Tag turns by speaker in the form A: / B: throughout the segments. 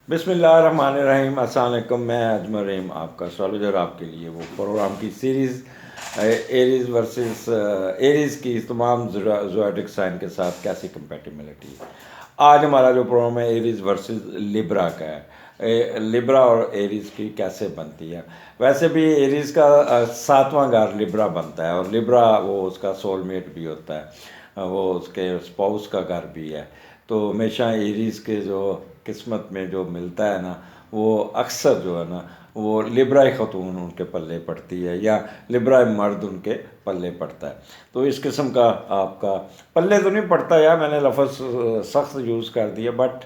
A: बिस्मिल्लाहिर्रहमानिर्रहीम। अस्सलाम वालेकुम। मैं अजमल रहीम आपका एस्ट्रोलॉजर आपके लिए वो प्रोग्राम की सीरीज़ एरीज़ वर्सेस एरीज़ की तमाम ज़ोडिक साइन के साथ कैसी कंपेटिबिलिटी। आज हमारा जो प्रोग्राम है एरीज़ वर्सेस लिब्रा का है। लिब्रा और एरीज़ की कैसे बनती है। वैसे भी एरीज़ का सातवां घर लिब्रा बनता है और लिब्रा वो उसका सोलमेट भी होता है, वो उसके स्पाउस का घर भी है। तो हमेशा एरीज़ के जो किस्मत में जो मिलता है ना, वो अक्सर जो है ना वो लिब्राई ख़तून उनके पल्ले पड़ती है या लिब्राई मर्द उनके पल्ले पड़ता है। तो इस किस्म का आपका पल्ले तो नहीं पड़ता यार, मैंने लफ्ज़ सख्त यूज़ कर दिया, बट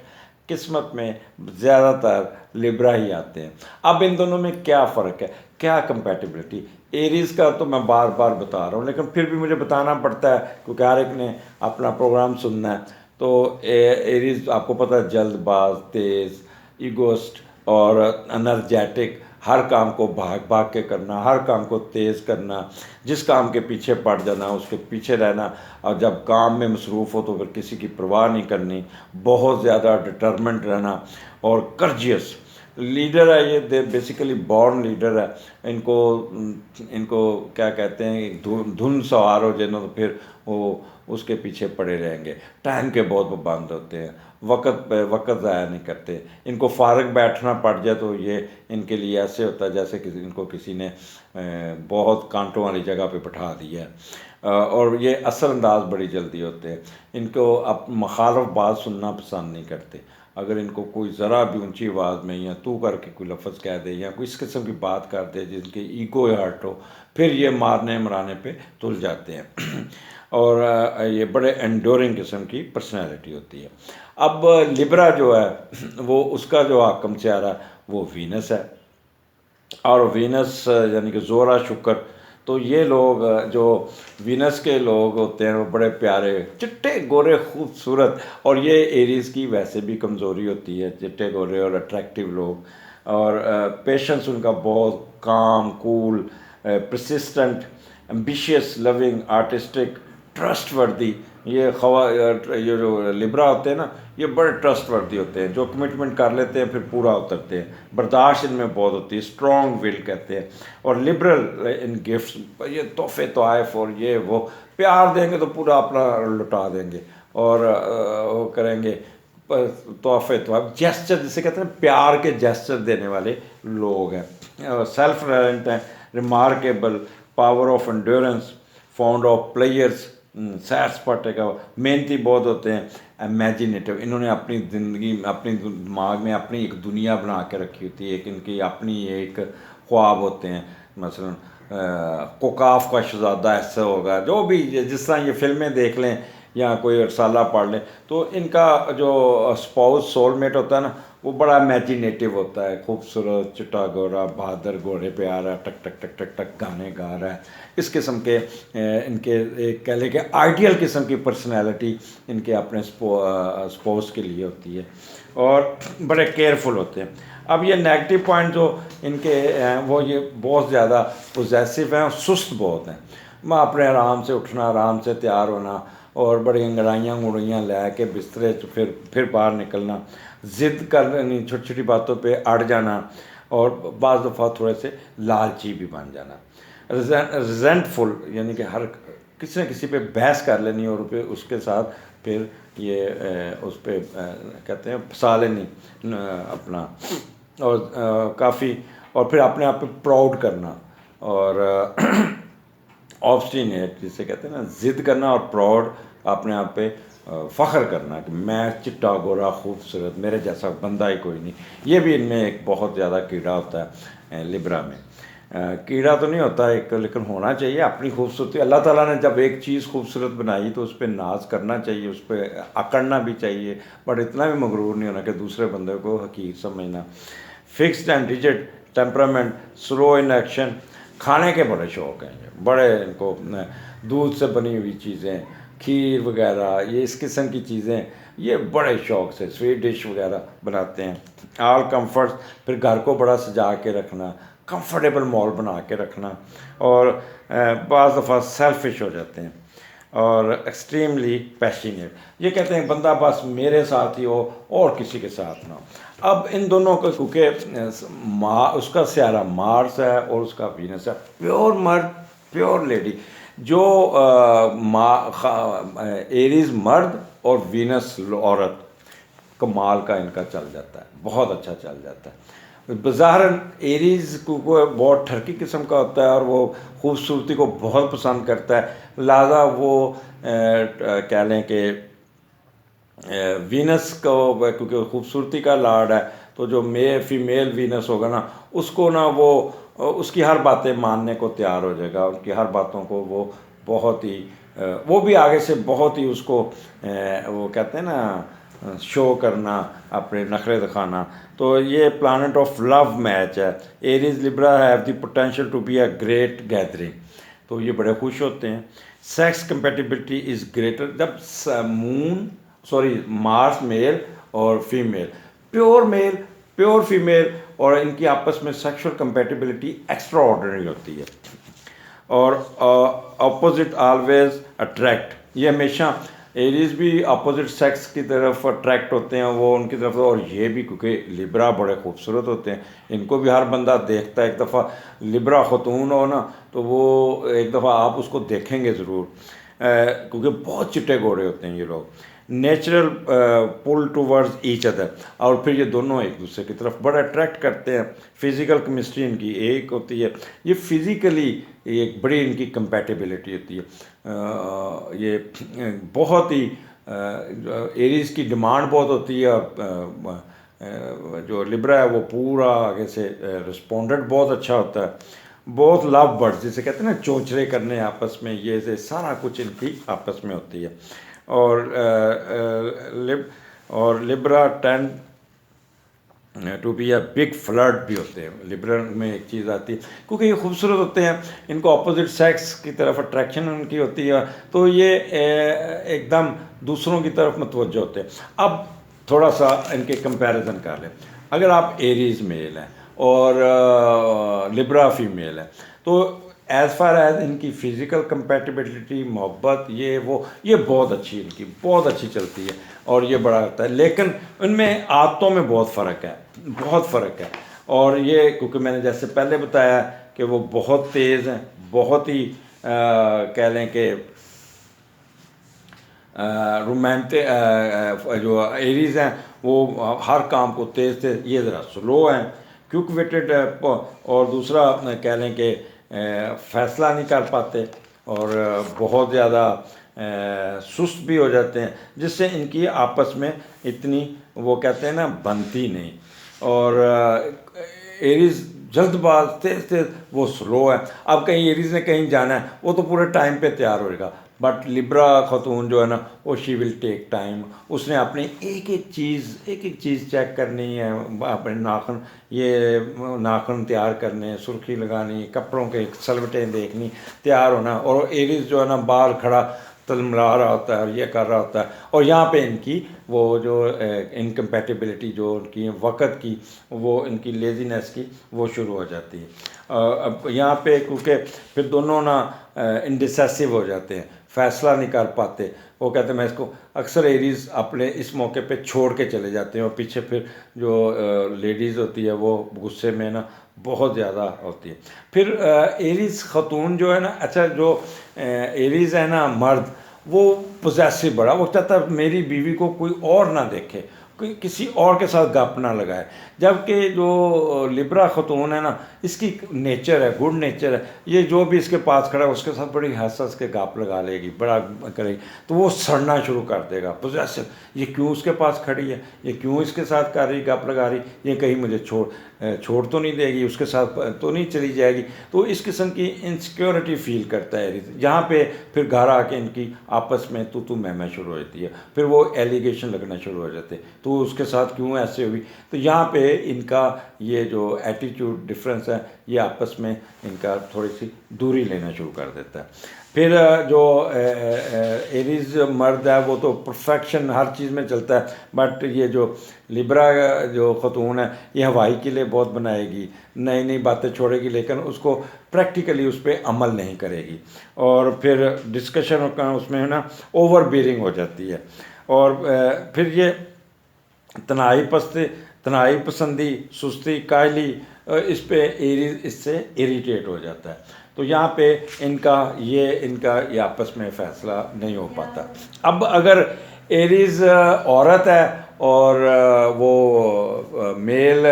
A: किस्मत में ज़्यादातर लिब्रा ही आते हैं। अब इन दोनों में क्या फ़र्क है, क्या कंपेटिबिलिटी। एरीज़ का तो मैं बार बार बता रहा हूँ, लेकिन फिर भी मुझे बताना पड़ता है क्योंकि हर एक ने अपना प्रोग्राम सुनना है। तो एरीज आपको पता है जल्दबाज, तेज़, ईगोस्ट और एनर्जेटिक, हर काम को भाग भाग के करना, हर काम को तेज़ करना, जिस काम के पीछे पड़ जाना उसके पीछे रहना, और जब काम में मसरूफ़ हो तो फिर किसी की परवाह नहीं करनी, बहुत ज़्यादा डिटर्मेंट रहना और कर्जियस लीडर है। ये बेसिकली बॉर्न लीडर है। इनको इनको क्या कहते हैं, धुन सवार हो जाए ना तो फिर वो उसके पीछे पड़े रहेंगे। टाइम के बहुत पाबंद होते हैं, वक्त पे वक्त ज़ाया नहीं करते। इनको फारग बैठना पड़ जाए तो ये इनके लिए ऐसे होता है जैसे इनको किसी ने बहुत कांटों वाली जगह पे बैठा दिया है। और ये असरअंदाज बड़ी जल्दी होते हैं। इनको अब मुखालफ बात सुनना पसंद नहीं करते। अगर इनको कोई ज़रा भी ऊंची आवाज़ में या तू करके कोई लफ्ज़ कह दे या कोई इस किस्म की बात कर दे जिनके ईगो हर्ट हो, फिर ये मारने मराने पे तुल जाते हैं। और ये बड़े एंडोरिंग किस्म की पर्सनैलिटी होती है। अब लिब्रा जो है वो उसका जो हाकम सियारा वो वीनस है, और वीनस यानी कि जोरा शुक्र। तो ये लोग जो वीनस के लोग होते हैं वो बड़े प्यारे, चिट्टे गोरे, खूबसूरत। और ये एरीज़ की वैसे भी कमज़ोरी होती है, चिट्टे गोरे और अट्रैक्टिव लोग। और पेशेंस उनका बहुत, काम, cool, persistent, ambitious, loving, artistic, trustworthy. ये जो लिब्रा होते हैं ना, ये बड़े ट्रस्टवर्दी होते हैं, जो कमिटमेंट कर लेते हैं फिर पूरा उतरते हैं। बर्दाश्त इनमें बहुत होती है, स्ट्रॉन्ग विल कहते हैं। और लिबरल इन गिफ्ट्स, ये तोहफे तोहफ़ और ये वो, प्यार देंगे तो पूरा अपना लुटा देंगे और वो करेंगे। तोहफे तोहफ़ जेस्चर जिसे कहते हैं, प्यार के जेस्चर देने वाले लोग हैं। सेल्फ रेलेंट हैं, remarkable, power of endurance, found of players, सैर सपाटे का, मेहनती बहुत होते हैं, इमेजिनेटिव। इन्होंने अपनी ज़िंदगी, अपनी दिमाग में अपनी एक दुनिया बना के रखी होती है, एक इनकी अपनी एक ख्वाब होते हैं। मसलन कोकाफ का शहज़ादा ऐसा होगा, जो भी जिस तरह ये फिल्में देख लें या कोई रसाला पढ़ लें, तो इनका जो स्पाउस सोलमेट होता है ना, वो बड़ा इमेजिनेटिव होता है, खूबसूरत, चिट्टा गोरा, बहादुर, घोड़े पे आ रहा है, टक टक टक टक टक गाने गा रहा है। इस किस्म के इनके एक कह लें कि आइडियल किस्म की पर्सनैलिटी इनके अपने स्पाउस के लिए होती है और बड़े केयरफुल होते हैं। अब ये नेगेटिव पॉइंट जो इनके हैं वो ये बहुत ज़्यादा पोजेसिव हैं और सुस्त बहुत हैं। मैं अपने आराम से उठना, आराम से तैयार होना और बड़ी अंगड़ाइयाँ गुड़ाइयाँ लै के बिस्तरे फिर बाहर निकलना, ज़िद करनी, छोटी छोटी बातों पे अड़ जाना और बाज़ दफ़ा थोड़े से लालची भी बन जाना। रिजेंटफुल यानी कि हर किसी न किसी पे बहस कर लेनी और फिर उसके साथ फिर ये उस पर कहते हैं फंसा लेनी अपना, और काफ़ी, और फिर अपने आप पे प्राउड करना और ऑब्स्टिनेट जिसे कहते हैं ना, ज़िद करना और प्राउड, अपने आप पे फ़ख्र करना कि मैं चिट्टा गोरा खूबसूरत, मेरे जैसा बंदा ही कोई नहीं। ये भी इनमें एक बहुत ज़्यादा कीड़ा होता है लिब्रा में। कीड़ा तो नहीं होता एक, लेकिन होना चाहिए अपनी खूबसूरती। अल्लाह ताला ने जब एक चीज़ खूबसूरत बनाई तो उस पर नाज करना चाहिए, उस पर अकड़ना भी चाहिए, बट इतना भी मगरूर नहीं होना कि दूसरे बंदे को हकीर समझना। Fixed and rigid temperament, slow in action. खाने के बड़े शौक़ हैं, बड़े इनको दूध से बनी हुई चीज़ें, खीर वगैरह, ये इस किस्म की चीज़ें ये बड़े शौक़ से स्वीट डिश वगैरह बनाते हैं। ऑल कंफर्ट, फिर घर को बड़ा सजा के रखना, कंफर्टेबल माहौल बना के रखना, और बाज़ दफ़ा सेल्फिश हो जाते हैं। और एक्सट्रीमली पैशनेट। ये कहते हैं बंदा बस मेरे साथ ही हो और किसी के साथ ना हो। अब इन दोनों को क्योंकि उसका सियारा मार्स है और उसका वीनस है, प्योर मर्द प्योर लेडी। जो एरीज मर्द और वीनस औरत, कमाल का इनका चल जाता है, बहुत अच्छा चल जाता है। बज़ाहरन एरीज़ को बहुत ठरकी किस्म का होता है और वो खूबसूरती को बहुत पसंद करता है, लिहाजा वो कह लें कि वीनस को, क्योंकि खूबसूरती का लाड है, तो जो फीमेल वीनस होगा ना, उसको ना वो उसकी हर बातें मानने को तैयार हो जाएगा, उनकी हर बातों को वो बहुत ही वो भी आगे से बहुत ही उसको वो कहते हैं ना शो करना, अपने नखरे दिखाना। तो ये प्लानट ऑफ लव मैच है। Aries Libra have the potential to be a great gathering, तो ये बड़े खुश होते हैं। सेक्स कंपेटिबिलिटी इज़ ग्रेटर जब मार्स मेल और female, pure male pure female, और इनकी आपस में सेक्सुअल कंपेटिबिलिटी एक्स्ट्रा ऑर्डिनरी होती है। और अपोजिट ऑलवेज अट्रैक्ट, ये हमेशा एरीज भी अपोजिट सेक्स की तरफ अट्रैक्ट होते हैं, वो उनकी तरफ। और ये भी क्योंकि लिब्रा बड़े खूबसूरत होते हैं, इनको भी हर बंदा देखता है। एक दफ़ा लिब्रा खतून हो ना, तो वो एक दफ़ा आप उसको देखेंगे ज़रूर, क्योंकि बहुत चिट्टे घोड़े होते हैं ये लोग। नेचुरल पुल टूवर्ड्स ईच अदर, और फिर ये दोनों एक दूसरे की तरफ बड़ा अट्रैक्ट करते हैं। फिज़िकल केमिस्ट्री इनकी एक होती है, ये फिज़िकली एक बड़ी इनकी कंपैटिबिलिटी होती है। ये बहुत ही एरीज़ की डिमांड बहुत होती है, और जो लिब्रा है वो पूरा आगे से रिस्पोंडेंट बहुत अच्छा होता है। बहुत लव बर्ड्स जिसे कहते हैं ना, चोंचले करने आपस में, ये से सारा कुछ इनकी आपस में होती है। और Libra tend to be a big flirt भी होते हैं। लिब्रा में एक चीज़ आती है, क्योंकि ये खूबसूरत होते हैं, इनको अपोजिट सेक्स की तरफ अट्रैक्शन उनकी होती है, तो ये एकदम दूसरों की तरफ मतवज्जो होते हैं। अब थोड़ा सा इनके कंपैरिजन कर लें। अगर आप एरीज मेल हैं और लिब्रा फीमेल है, तो एज़ फार एज इनकी फ़िज़िकल कंपेटिबिलिटी, मोहब्बत, ये बहुत अच्छी, इनकी बहुत अच्छी चलती है, और ये बड़ा होता है। लेकिन उनमें आदतों में बहुत फ़र्क है, बहुत फ़र्क है। और ये क्योंकि मैंने जैसे पहले बताया कि वो बहुत तेज़ हैं, बहुत ही कह लें कि रोमांटिक, जो एरीज हैं वो हर काम को तेज़ तेज़, ये ज़रा स्लो हैं, क्विक विटेड, और दूसरा कह लें कि फ़ैसला नहीं कर पाते, और बहुत ज़्यादा सुस्त भी हो जाते हैं, जिससे इनकी आपस में इतनी वो कहते हैं ना बनती नहीं। और एरीज जल्दबाज, तेज़ तेज़, वो स्लो है। अब कहीं एरीज ने कहीं जाना है, वो तो पूरे टाइम पे तैयार होएगा, बट लिब्रा खतून जो है ना, वो शी विल टेक टाइम। उसने अपनी एक एक चीज़ चेक करनी है, अपने नाखून तैयार करने, सुर्खी लगानी, कपड़ों के सलवटें देखनी, तैयार होना। और एरीज जो है ना, बाहर खड़ा तलमला रहा होता है और ये कर रहा होता है। और यहाँ पे इनकी वो जो इनकम्पैटिबिलिटी जो उनकी वक़्त की, वो इनकी लेज़ीनेस की, वो शुरू हो जाती है। अब यहाँ पे क्योंकि फिर दोनों ना इंडिसेसिव हो जाते हैं, फ़ैसला नहीं कर पाते। वो कहते हैं मैं इसको, अक्सर एरीज अपने इस मौके पे छोड़ के चले जाते हैं, और पीछे फिर जो लेडीज़ होती है वो गुस्से में ना बहुत ज़्यादा होती है। फिर एरीज खतून जो है ना, अच्छा जो एरीज है ना मर्द, वो पोजेसिव बड़ा, वो चाहता है मेरी बीवी को कोई और ना देखे, कोई किसी और के साथ गप ना लगाए। जबकि जो लिब्रा खतून है ना, इसकी नेचर है, गुड नेचर है, ये जो भी इसके पास खड़ा है उसके साथ बड़ी हंस हंस के गप लगा लेगी, बड़ा करेगी, तो वो सड़ना शुरू कर देगा पोजेसिव। ये क्यों उसके पास खड़ी है, ये क्यों इसके साथ कर रही, गप लगा रही, ये कहीं मुझे छोड़ तो नहीं देगी, उसके साथ तो नहीं चली जाएगी। तो इस किस्म की इनसिक्योरिटी फील करता है एरीज। यहाँ पे फिर घर आके इनकी आपस में तू मैं शुरू हो जाती है, फिर वो एलिगेशन लगना शुरू हो जाते हैं। तो तो उसके साथ क्यों ऐसे हुई। तो यहाँ पे इनका ये जो एटीट्यूड डिफरेंस है ये आपस में इनका थोड़ी सी दूरी लेना शुरू कर देता है। फिर जो एरीज मर्द है वो तो परफेक्शन हर चीज़ में चलता है, बट ये जो लिब्रा जो ख़तून है ये हवाई के लिए बहुत बनाएगी, नई नई बातें छोड़ेगी, लेकिन उसको प्रैक्टिकली उस पर अमल नहीं करेगी। और फिर डिस्कशन उसमें है ना ओवर बियरिंग हो जाती है। और फिर ये तनाई पसंदी, सुस्ती, कायली, इस पे एरीज इससे इरिटेट हो जाता है। तो यहाँ पे इनका ये आपस में फ़ैसला नहीं हो पाता। अब अगर एरीज औरत है और वो मेल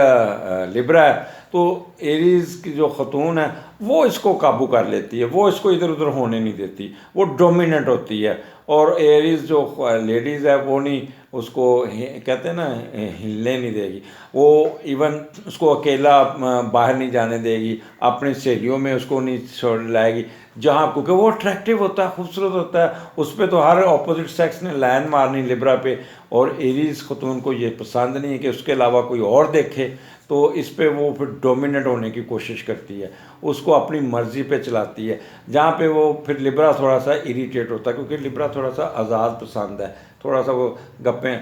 A: लिब्रा है, तो एरीज की जो ख़तून है वो इसको काबू कर लेती है, वो इसको इधर उधर होने नहीं देती, वो डोमिनेंट होती है। और एरीज जो लेडीज़ है वो नहीं उसको कहते हैं ना हिलने नहीं देगी, वो इवन उसको अकेला बाहर नहीं जाने देगी, अपनी सहेलियों में उसको नहीं छोड़ लाएगी जहाँ, क्योंकि वो अट्रैक्टिव होता है, खूबसूरत होता है, उस पर तो हर ऑपोजिट सेक्स ने लाइन मारनी लिब्रा पे। और एरीज ख़तून को ये पसंद नहीं है कि उसके अलावा कोई और देखे, तो इस पे वो फिर डोमिनेट होने की कोशिश करती है, उसको अपनी मर्ज़ी पे चलाती है। जहाँ पे वो फिर लिब्रा थोड़ा सा इरिटेट होता है, क्योंकि लिब्रा थोड़ा सा आज़ाद पसंद है, थोड़ा सा वो गप्पें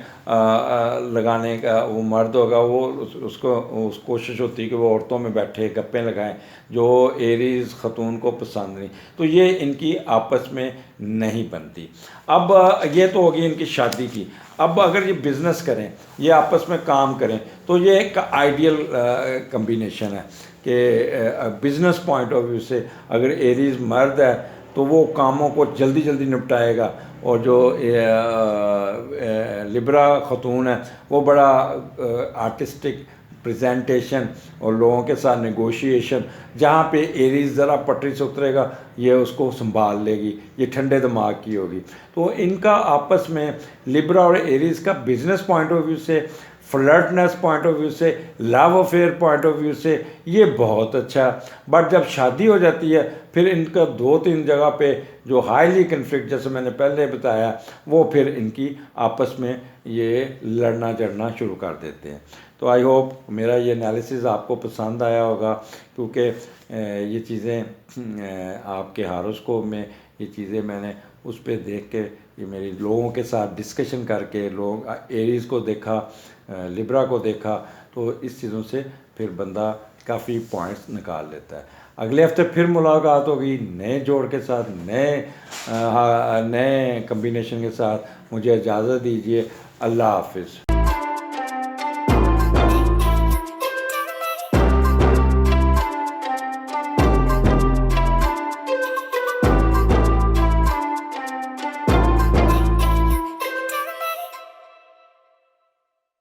A: लगाने का वो मर्द होगा, वो उसको उस कोशिश होती है कि वो औरतों में बैठे गप्पें लगाएं, जो एरीज ख़तून को पसंद नहीं। तो ये इनकी आपस में नहीं बनती। अब ये तो होगी इनकी शादी की। अब अगर ये बिज़नेस करें, ये आपस में काम करें, तो ये एक आइडियल कम्बिनेशन है कि बिज़नेस पॉइंट ऑफ व्यू से अगर एरीज मर्द है तो वो कामों को जल्दी जल्दी निपटाएगा, और जो लिब्रा ख़तून है वो बड़ा आर्टिस्टिक प्रेजेंटेशन और लोगों के साथ नेगोशिएशन, जहाँ पे एरीज ज़रा पटरी से उतरेगा ये उसको संभाल लेगी, ये ठंडे दिमाग की होगी। तो इनका आपस में लिब्रा और एरीज का बिजनेस पॉइंट ऑफ व्यू से, फ्लर्टनेस पॉइंट ऑफ व्यू से, love affair point of view से ये बहुत अच्छा है। बट जब शादी हो जाती है फिर इनका 2-3 जगह पे जो हाईली कन्फ्लिक्ट, जैसे मैंने पहले बताया, वो फिर इनकी आपस में ये लड़ना झड़ना शुरू कर देते हैं। तो आई होप मेरा ये एनालिसिस आपको पसंद आया होगा, क्योंकि ये चीज़ें आपके हारोस्कोप में ये चीज़ें मैंने उस पर देख के, ये मेरी लोगों के साथ डिस्कशन करके, लोग एरीज को देखा, लिब्रा को देखा, तो इस चीज़ों से फिर बंदा काफ़ी पॉइंट्स निकाल लेता है। अगले हफ्ते फिर मुलाकात होगी नए जोड़ के साथ, नए कम्बिनेशन के साथ। मुझे इजाज़त दीजिए। अल्लाह हाफिज़।